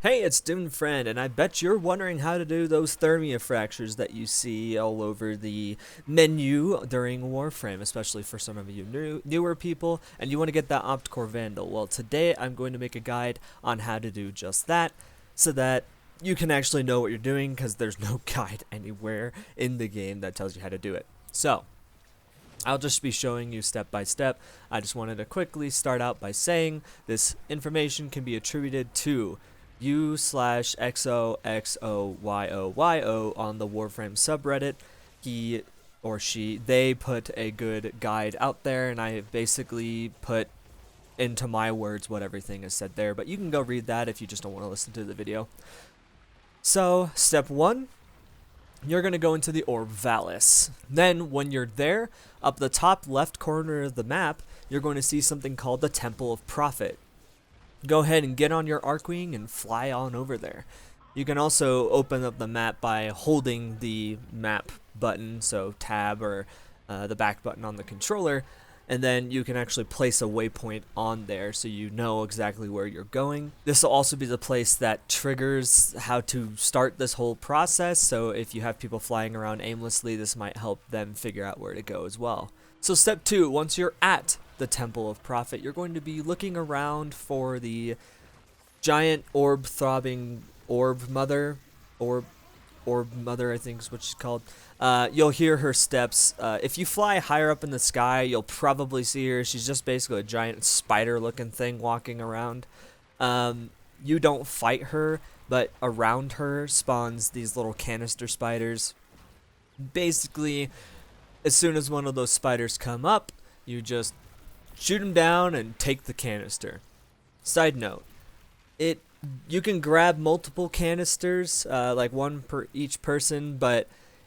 Hey, it's Friend, and I bet you're wondering how to do those Thermia fractures that you see all over the menu during Warframe, especially for some of you newer people, and you want to get that Optcore Vandal. Well, today I'm going to make a guide on how to do just that, so that you can actually know what you're doing, because there's no guide anywhere in the game that tells you how to do it. So, I'll just be showing you step by step. I just wanted to quickly start out by saying this information can be attributed to u/xoxoyo on the Warframe subreddit. He or she, they put a good guide out there, and I basically put into my words what everything is said there, but you can go read that if you just don't want to listen to the video. So, step 1, you're going to go into the Orb Vallis. Then, when you're there, up the top left corner of the map, you're going to see something called the Temple of Prophet. Go ahead and get on your Archwing and fly on over there. You can also open up the map by holding the map button, so tab or the back button on the controller, and then you can actually place a waypoint on there so you know exactly where you're going. This will also be the place that triggers how to start this whole process, so if you have people flying around aimlessly, this might help them figure out where to go as well. So step 2, once you're at the Temple of Prophet, you're going to be looking around for the giant orb-throbbing orb mother, I think is what she's called. You'll hear her steps. If you fly higher up in the sky, you'll probably see her. She's just basically a giant spider-looking thing walking around. You don't fight her, but around her spawns these little canister spiders. Basically, as soon as one of those spiders come up, you just shoot them down and take the canister. Side note, you can grab multiple canisters, like one per each person, but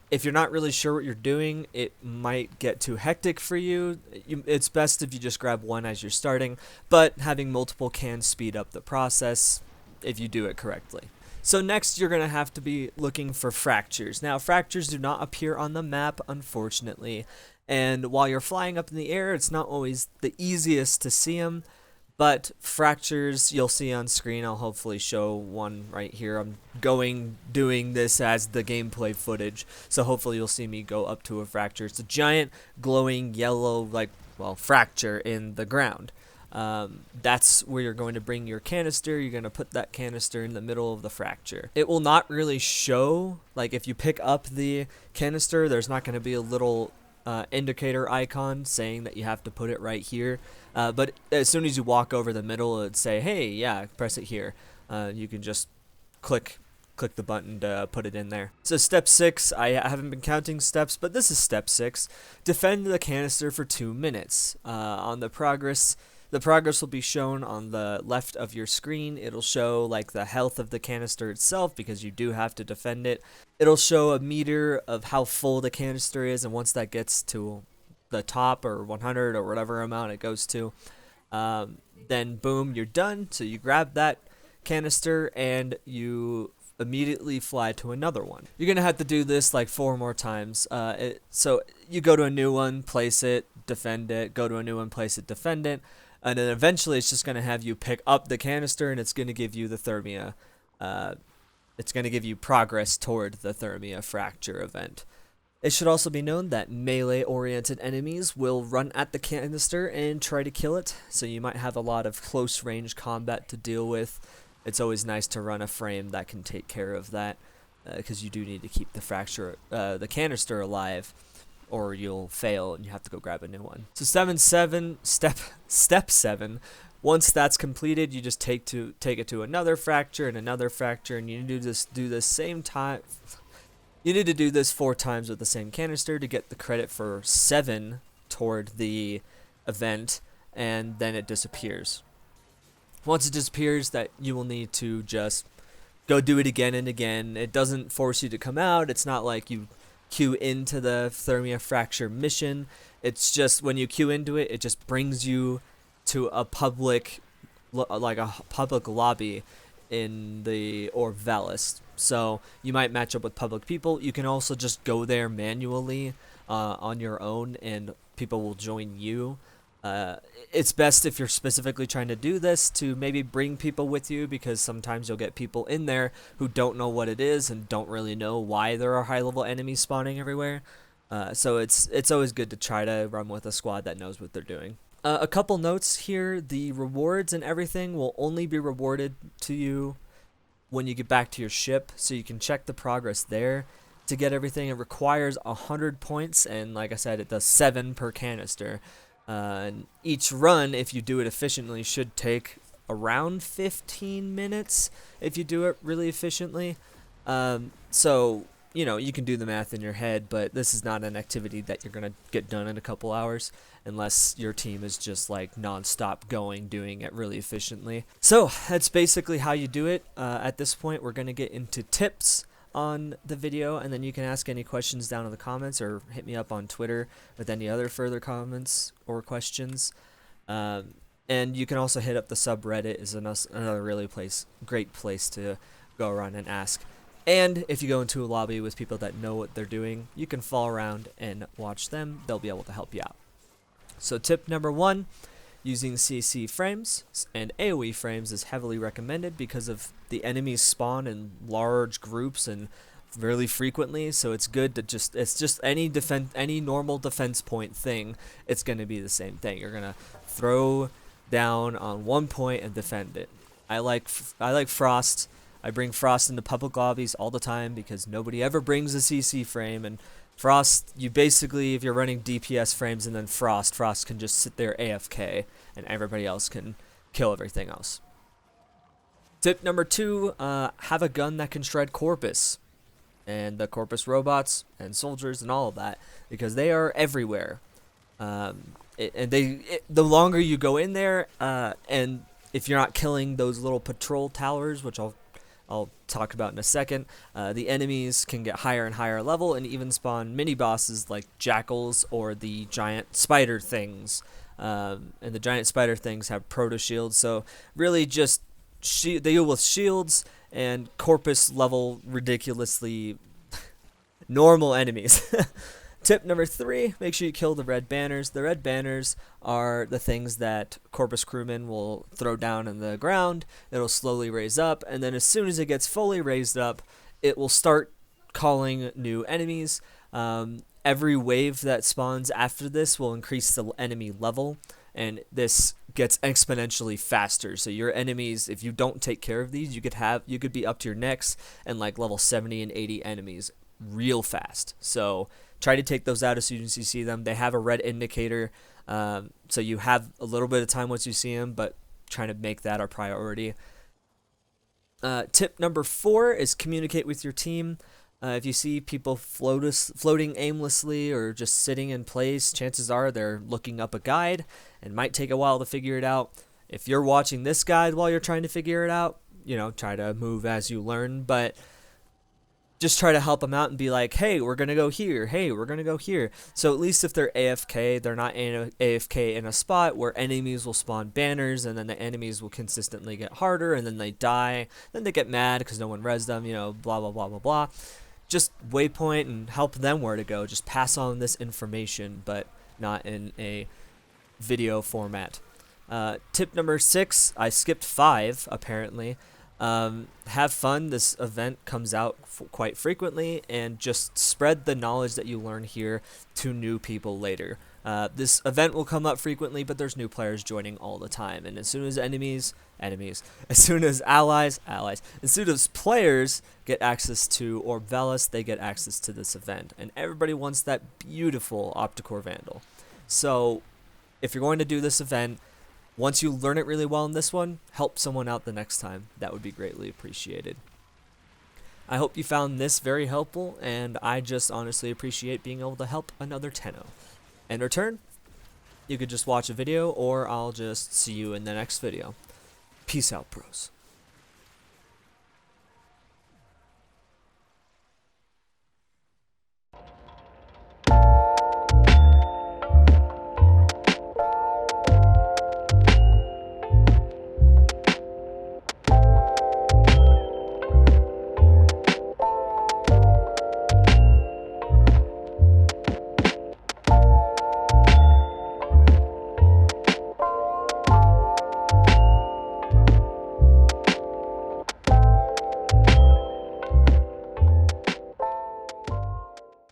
if you're not really sure what you're doing, it might get too hectic for you. It's best if you just grab one as you're starting, but having multiple can speed up the process if you do it correctly. So next, you're going to have to be looking for fractures. Now, fractures do not appear on the map, unfortunately, and while you're flying up in the air, it's not always the easiest to see them, but fractures you'll see on screen. I'll hopefully show one right here. I'm doing this as the gameplay footage, so hopefully you'll see me go up to a fracture. It's a giant glowing yellow, fracture in the ground. That's where you're going to bring your canister. You're going to put that canister in the middle of the fracture. It will not really show, like if you pick up the canister, there's not going to be a little indicator icon saying that you have to put it right here. But as soon as you walk over the middle, it'd say, hey, yeah, press it here. You can just click the button to put it in there. So step 6, I haven't been counting steps, but this is step 6. Defend the canister for 2 minutes. On the progress will be shown on the left of your screen. It'll show like the health of the canister itself, because you do have to defend it. It'll show a meter of how full the canister is, and once that gets to the top, or 100 or whatever amount it goes to, then boom, you're done. So you grab that canister and you immediately fly to another one. You're gonna have to do this like 4 more times. So you go to a new one, place it, defend it, go to a new one, place it, defend it, and then eventually it's just gonna have you pick up the canister, and it's gonna give you the Thermia. It's gonna give you progress toward the Thermia fracture event. It should also be known that melee-oriented enemies will run at the canister and try to kill it, so you might have a lot of close-range combat to deal with. It's always nice to run a frame that can take care of that, because you do need to keep the canister alive, or you'll fail and you have to go grab a new one. So step 7. Once that's completed, you just take it to another fracture and another fracture, and you need to do this same time. You need to do this 4 times with the same canister to get the credit for 7 toward the event, and then it disappears. Once it disappears, that you will need to just go do it again and again. It doesn't force you to come out. It's not like you queue into the Thermia fracture mission. It's just when you queue into it, it just brings you to a public lobby in the Orb Vallis. So you might match up with public people. You can also just go there manually on your own, and people will join you. It's best if you're specifically trying to do this to maybe bring people with you, because sometimes you'll get people in there who don't know what it is and don't really know why there are high level enemies spawning everywhere. So it's always good to try to run with a squad that knows what they're doing. A couple notes here: the rewards and everything will only be rewarded to you when you get back to your ship, so you can check the progress there. To get everything, it requires 100 points, and like I said, it does 7 per canister. And each run, if you do it efficiently, should take around 15 minutes if you do it really efficiently. So, you know, you can do the math in your head, but this is not an activity that you're going to get done in a couple hours unless your team is just like non-stop doing it really efficiently. So that's basically how you do it. At this point, we're going to get into tips on the video, and then you can ask any questions down in the comments or hit me up on Twitter with any other further comments or questions. And you can also hit up the subreddit, is another really great place to go around and ask. And if you go into a lobby with people that know what they're doing, you can follow around and watch them. They'll be able to help you out. So tip number 1, using CC frames and AoE frames is heavily recommended because of the enemies spawn in large groups and really frequently, so it's good to it's just any normal defense point thing, it's going to be the same thing. You're going to throw down on one point and defend it. I like Frost. I bring Frost into public lobbies all the time because nobody ever brings a CC frame, and Frost, you basically, if you're running DPS frames and then Frost can just sit there AFK and everybody else can kill everything else. Tip number 2, have a gun that can shred Corpus and the Corpus robots and soldiers and all of that, because they are everywhere. The longer you go in there, and if you're not killing those little patrol towers, which I'll talk about in a second, the enemies can get higher and higher level and even spawn mini bosses like jackals or the giant spider things. And the giant spider things have proto shields, so really just they deal with shields and Corpus level ridiculously normal enemies. Tip number 3, make sure you kill the red banners. The red banners are the things that Corpus crewmen will throw down in the ground. It'll slowly raise up, and then as soon as it gets fully raised up, it will start calling new enemies. Every wave that spawns after this will increase the enemy level, and this gets exponentially faster. So your enemies, if you don't take care of these, you could be up to your necks and like level 70 and 80 enemies real fast. So try to take those out as soon as you see them. They have a red indicator, so you have a little bit of time once you see them, but trying to make that our priority. Tip number 4 is communicate with your team. If you see people floating aimlessly or just sitting in place, chances are they're looking up a guide and might take a while to figure it out. If you're watching this guide while you're trying to figure it out, try to move as you learn, but just try to help them out and be like, hey, we're going to go here. Hey, we're going to go here. So at least if they're AFK, they're not AFK in a spot where enemies will spawn banners, and then the enemies will consistently get harder, and then they die. Then they get mad because no one res them, blah, blah, blah, blah, blah. Just waypoint and help them where to go. Just pass on this information, but not in a video format. Tip number 6, I skipped 5, apparently. Have fun. This event comes out quite frequently, and just spread the knowledge that you learn here to new people later. This event will come up frequently, but there's new players joining all the time, and as soon as enemies, as soon as allies, as soon as players get access to Orb Vallis, they get access to this event, and everybody wants that beautiful Opticore Vandal. So if you're going to do this event, once you learn it really well in this one, help someone out the next time. That would be greatly appreciated. I hope you found this very helpful, and I just honestly appreciate being able to help another Tenno. In return, you could just watch a video, or I'll just see you in the next video. Peace out, bros.